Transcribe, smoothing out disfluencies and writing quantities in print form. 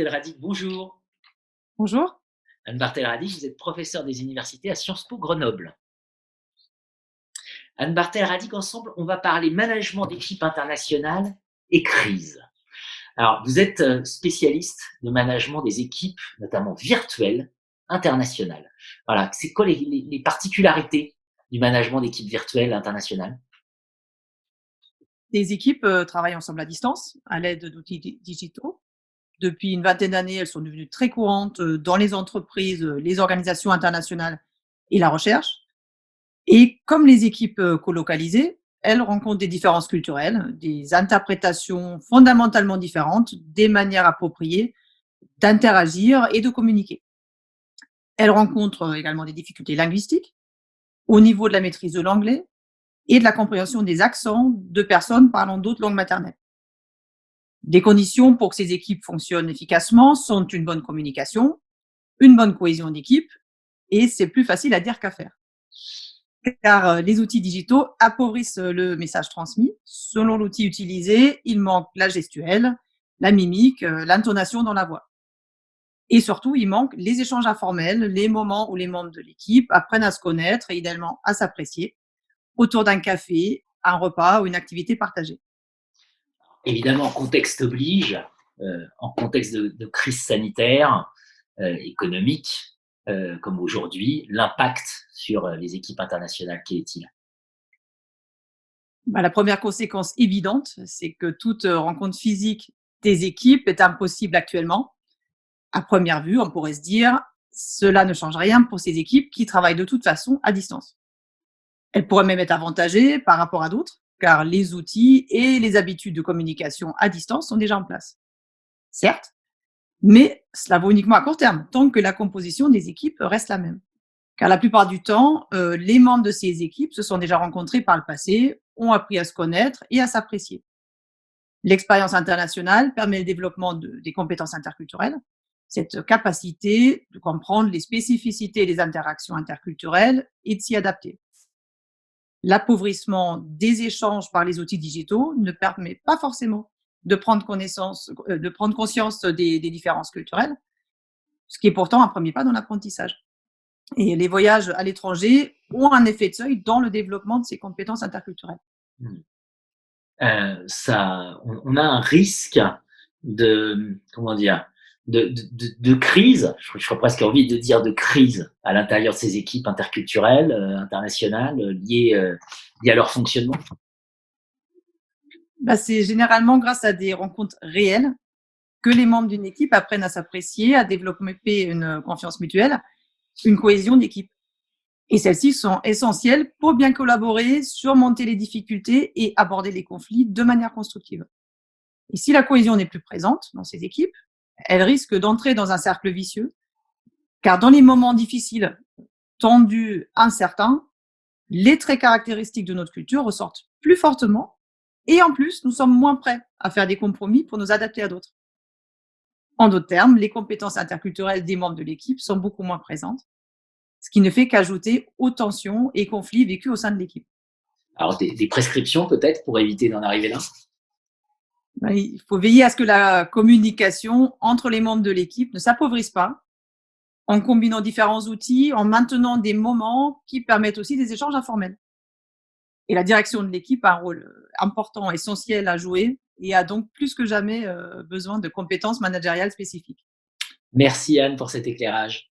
Barthelradi, bonjour. Bonjour. Anne Barthelradi, vous êtes professeure des universités à Sciences Po Grenoble. Anne Barthelradi, ensemble, on va parler management d'équipe internationale et crise. Alors, vous êtes spécialiste de management des équipes, notamment virtuelles, internationales. Voilà, c'est quoi les particularités du management d'équipes virtuelles internationales? Les équipes travaillent ensemble à distance, à l'aide d'outils digitaux. Depuis une vingtaine d'années, elles sont devenues très courantes dans les entreprises, les organisations internationales et la recherche. Et comme les équipes colocalisées, elles rencontrent des différences culturelles, des interprétations fondamentalement différentes, des manières appropriées d'interagir et de communiquer. Elles rencontrent également des difficultés linguistiques au niveau de la maîtrise de l'anglais et de la compréhension des accents de personnes parlant d'autres langues maternelles. Des conditions pour que ces équipes fonctionnent efficacement sont une bonne communication, une bonne cohésion d'équipe, et c'est plus facile à dire qu'à faire. Car les outils digitaux appauvrissent le message transmis. Selon l'outil utilisé, il manque la gestuelle, la mimique, l'intonation dans la voix. Et surtout, il manque les échanges informels, les moments où les membres de l'équipe apprennent à se connaître et idéalement à s'apprécier autour d'un café, un repas ou une activité partagée. Évidemment, contexte oblige, en contexte de crise sanitaire, économique, comme aujourd'hui, l'impact sur les équipes internationales, quel est-il? Bah, la première conséquence évidente, c'est que toute rencontre physique des équipes est impossible actuellement. À première vue, on pourrait se dire, cela ne change rien pour ces équipes qui travaillent de toute façon à distance. Elles pourraient même être avantagées par rapport à d'autres, car les outils et les habitudes de communication à distance sont déjà en place. Certes, mais cela vaut uniquement à court terme, tant que la composition des équipes reste la même. Car la plupart du temps, les membres de ces équipes se sont déjà rencontrés par le passé, ont appris à se connaître et à s'apprécier. L'expérience internationale permet le développement des compétences interculturelles, cette capacité de comprendre les spécificités des interactions interculturelles et de s'y adapter. L'appauvrissement des échanges par les outils digitaux ne permet pas forcément de prendre conscience des différences culturelles, ce qui est pourtant un premier pas dans l'apprentissage. Et les voyages à l'étranger ont un effet de seuil dans le développement de ces compétences interculturelles. Mmh. On a un risque de, comment dire? De crise, j'aurais presque envie de dire de crise à l'intérieur de ces équipes interculturelles, internationales, liées à leur fonctionnement. Bah, c'est généralement grâce à des rencontres réelles que les membres d'une équipe apprennent à s'apprécier, à développer une confiance mutuelle, une cohésion d'équipe. Et celles-ci sont essentielles pour bien collaborer, surmonter les difficultés et aborder les conflits de manière constructive. Et si la cohésion n'est plus présente dans ces équipes, elle risque d'entrer dans un cercle vicieux, car dans les moments difficiles, tendus, incertains, les traits caractéristiques de notre culture ressortent plus fortement et en plus, nous sommes moins prêts à faire des compromis pour nous adapter à d'autres. En d'autres termes, les compétences interculturelles des membres de l'équipe sont beaucoup moins présentes, ce qui ne fait qu'ajouter aux tensions et conflits vécus au sein de l'équipe. Alors des prescriptions peut-être pour éviter d'en arriver là? Il faut veiller à ce que la communication entre les membres de l'équipe ne s'appauvrisse pas, en combinant différents outils, en maintenant des moments qui permettent aussi des échanges informels. Et la direction de l'équipe a un rôle important, essentiel à jouer et a donc plus que jamais besoin de compétences managériales spécifiques. Merci Anne pour cet éclairage.